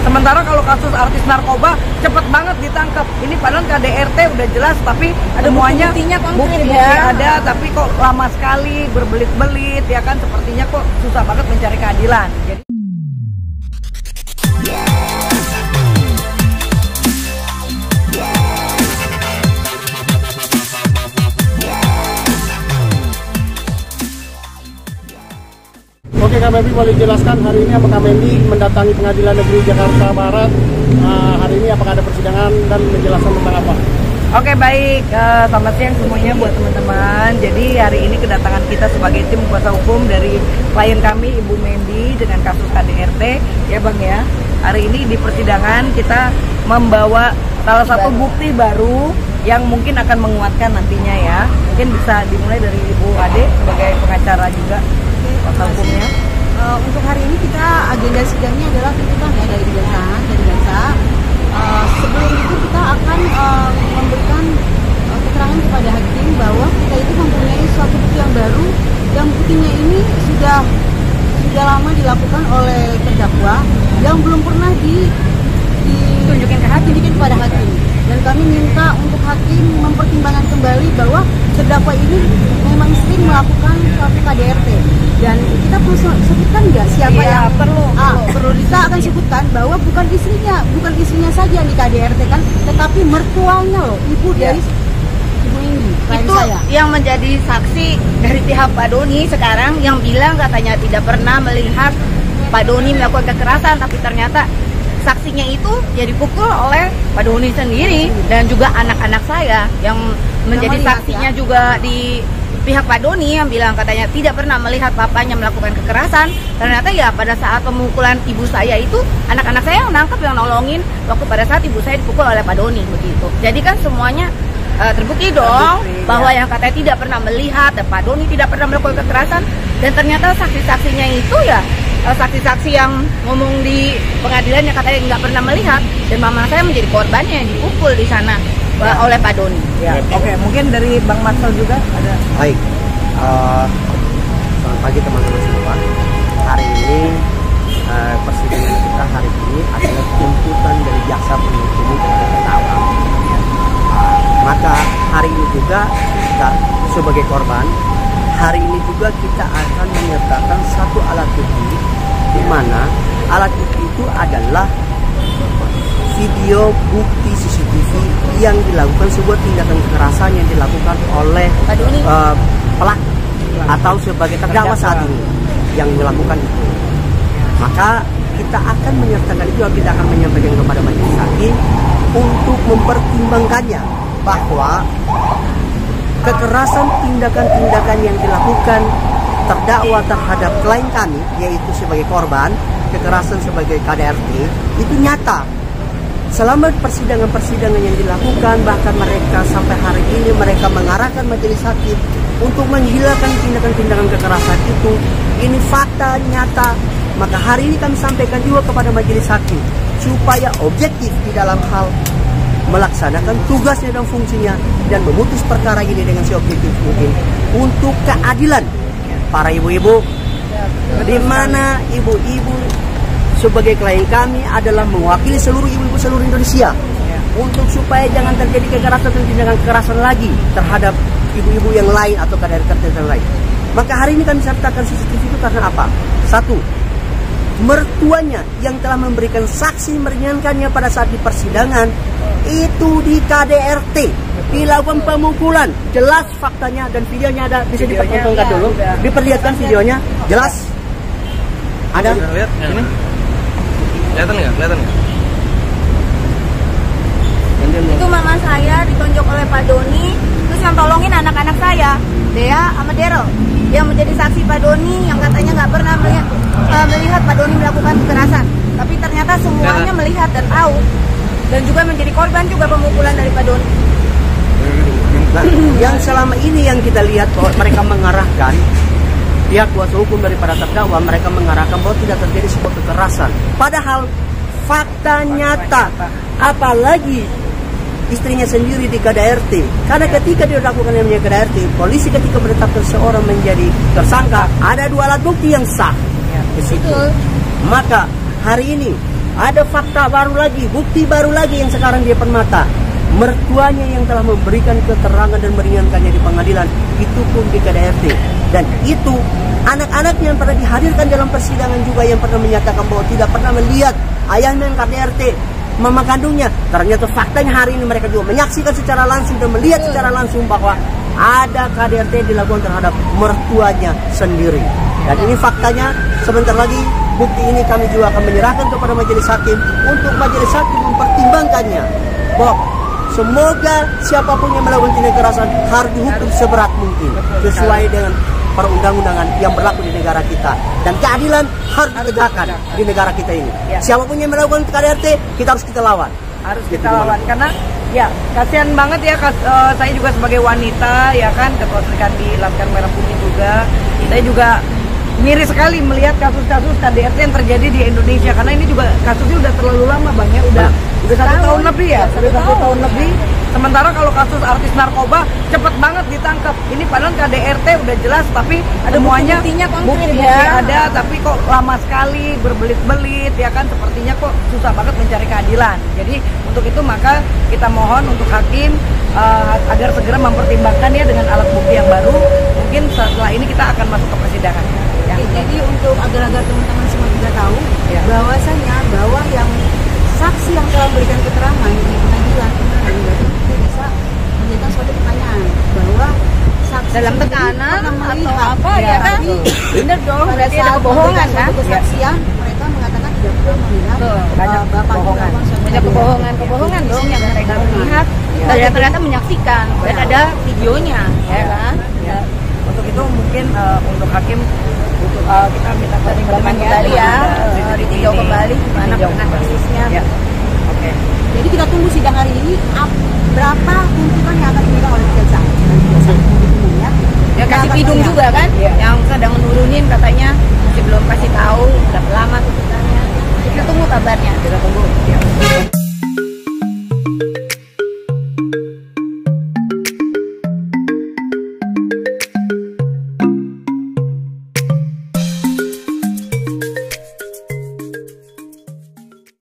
Sementara kalau kasus artis narkoba cepet banget ditangkap. Ini padahal KDRT udah jelas, tapi ada semuanya bukti ada, tapi kok lama sekali, berbelit-belit, ya kan? Sepertinya kok susah banget mencari keadilan. Jadi Oke, Kak Mendi boleh jelaskan hari ini apakah Mendi mendatangi Pengadilan Negeri Jakarta Barat hari ini, apakah ada persidangan dan menjelaskan tentang apa? Oke, baik, selamat siang semuanya buat teman-teman. Jadi hari ini kedatangan kita sebagai tim kuasa hukum dari klien kami Ibu Mendi dengan kasus KDRT, ya Bang ya. Hari ini di persidangan kita membawa salah satu bukti baru yang mungkin akan menguatkan nantinya ya. Mungkin bisa dimulai dari Ibu Ade sebagai pengacara juga kuasa hukumnya. Untuk hari ini kita agenda sidangnya adalah tuntutan ya dari jaksa. Sebelum itu kita akan memberikan keterangan kepada hakim bahwa kita itu mempunyai suatu bukti yang baru, yang buktinya ini sudah lama dilakukan oleh terdakwa yang belum pernah ditunjukkan kepada hakim. Dan kami minta untuk hakim mempertimbangkan kembali bahwa terdakwa ini memang sering melakukan suatu KDRT. Dan kita perlu sebutkan nggak siapa yang perlu kita akan sebutkan bahwa bukan istrinya saja yang di KDRT kan, tetapi mertuanya loh, ibu dari ibu ini. Itu saya yang menjadi saksi dari pihak Pak Doni sekarang, yang bilang katanya tidak pernah melihat Pak Doni melakukan kekerasan, tapi ternyata saksinya itu ya dipukul oleh Pak Doni sendiri dan juga anak-anak saya yang menjadi saksinya juga di pihak Pak Doni yang bilang katanya tidak pernah melihat papanya melakukan kekerasan. Ternyata ya pada saat pemukulan ibu saya itu anak-anak saya yang nangkep, yang nolongin waktu pada saat ibu saya dipukul oleh Pak Doni begitu. Jadi kan semuanya terbukti dong bahwa yang katanya tidak pernah melihat dan Pak Doni tidak pernah melakukan kekerasan, dan ternyata saksi-saksinya itu ya saksi-saksi yang ngomong di pengadilan yang katanya nggak pernah melihat, dan mama saya menjadi korbannya yang dipukul di sana oleh Pak Doni. Ya, oke, mungkin dari Bang Marcel juga ada. Baik, selamat pagi teman-teman semua. Hari ini persidangan kita hari ini adalah tuntutan dari jaksa penuntut umum dan terdakwa. Maka hari ini juga kita sebagai korban, hari ini juga kita akan menyertakan satu alat bukti, di mana alat bukti itu adalah video bukti CCTV yang dilakukan sebuah tindakan kekerasan yang dilakukan oleh pelaku atau sebagai terdakwa saat ini yang melakukan itu. Maka kita akan menyertakan itu, kita akan menyampaikan kepada majelis hakim untuk mempertimbangkannya bahwa kekerasan tindakan-tindakan yang dilakukan terdakwa terhadap klien kami, yaitu sebagai korban, kekerasan sebagai KDRT, itu nyata. Selama persidangan-persidangan yang dilakukan, bahkan mereka sampai hari ini mereka mengarahkan majelis hakim untuk menghilangkan tindakan-tindakan kekerasan itu. Ini fakta nyata. Maka hari ini kami sampaikan juga kepada majelis hakim supaya objektif di dalam hal melaksanakan tugasnya dan fungsinya dan memutus perkara ini dengan seobjektif mungkin untuk keadilan para ibu-ibu, di mana ibu-ibu sebagai klien kami adalah mewakili seluruh ibu-ibu seluruh Indonesia untuk supaya jangan terjadi kekerasan dan tindakan kekerasan lagi terhadap ibu-ibu yang lain atau KDRT yang lain. Maka hari ini kami sertakan CCTV itu karena apa? Satu, mertuanya yang telah memberikan saksi meringankannya pada saat di persidangan itu di KDRT dilakukan pemukulan, jelas faktanya dan videonya ada, bisa dipertontonkan dulu, diperlihatkan videonya, jelas ada. Lihat ini, kelihatan nggak? Itu mama saya ditonjok oleh Pak Doni, terus yang tolongin anak-anak saya, Dea sama Daryl, yang menjadi saksi Pak Doni yang katanya nggak pernah melihat Pak Doni melakukan kekerasan, tapi ternyata semuanya melihat dan tahu, dan juga menjadi korban juga pemukulan dari Pak Doni. Nah, yang selama ini yang kita lihat bahwa mereka mengarahkan pihak kuasa hukum daripada terdakwa, mereka mengarahkan bahwa tidak terjadi sebuah kekerasan. Padahal fakta nyata, apalagi istrinya sendiri di KDRT. Karena ketika dia lakukan yang namanya KDRT, polisi ketika menetapkan seorang menjadi tersangka, ada dua alat bukti yang sah di situ. Maka hari ini Ada fakta baru lagi, bukti baru lagi yang sekarang di depan mata. Mertuanya yang telah memberikan keterangan dan meringankannya di pengadilan, itu pun di KDRT. Dan itu anak-anaknya yang pernah dihadirkan dalam persidangan juga yang pernah menyatakan bahwa tidak pernah melihat ayahnya yang KDRT, mama kandungnya. Ternyata faktanya hari ini mereka juga menyaksikan secara langsung dan melihat secara langsung bahwa ada KDRT dilakukan terhadap mertuanya sendiri. Dan ini faktanya. Sebentar lagi bukti ini kami juga akan menyerahkan kepada majelis hakim untuk majelis hakim mempertimbangkannya. Bahwa semoga siapapun yang melakukan tindak kekerasan harus dihukum seberat mungkin sesuai dengan perundang-undangan yang berlaku di negara kita. Dan keadilan harus ditegakkan di negara kita ini. Siapapun yang melakukan KDRT, kita harus lawan. Harus kita lawan karena ya kasihan banget ya, saya juga sebagai wanita ya kan, ketua serikat di Laskar Merah Putih juga, saya juga miris sekali melihat kasus-kasus KDRT yang terjadi di Indonesia, karena ini juga kasusnya udah terlalu lama Bang ya, udah 1 tahun lebih ya, udah 1 tahun lebih. Sementara kalau kasus artis narkoba cepet banget ditangkap. Ini padahal KDRT udah jelas, tapi semuanya bukti ada, tapi kok lama sekali, berbelit-belit ya kan, sepertinya kok susah banget mencari keadilan. Jadi untuk itu maka kita mohon untuk hakim agar segera mempertimbangkan ya dengan alat bukti yang baru. Mungkin setelah ini kita akan masuk ke persidangan. Ya. Jadi untuk agar-agar teman-teman semua juga tahu bahwasanya bahwa yang saksi yang telah memberikan keterangan di pengadilan kemarin itu bisa menjadikan suatu pertanyaan bahwa saksi dalam tekanan atau apa ya kan? Benar dong, berarti ada kebohongan kan? Kesaksian mereka mengatakan tidak pernah melihat banyak kebohongan dong yang mereka melihat dan ternyata menyaksikan dan ada videonya ya kan? Ya. Untuk itu mungkin untuk hakim kita minta pertimbangan kembali ya, ditinjau kembali gimana kasusnya. Ya. Oke. Jadi kita tunggu sidang hari ini berapa tuntutan yang akan diberikan oleh kejaksaan. Ya kasih pidum juga kan, yang sedang menurunin katanya masih belum kasih tahu berapa lama tuntutannya. Kita tunggu kabarnya. Kita tunggu. Ya.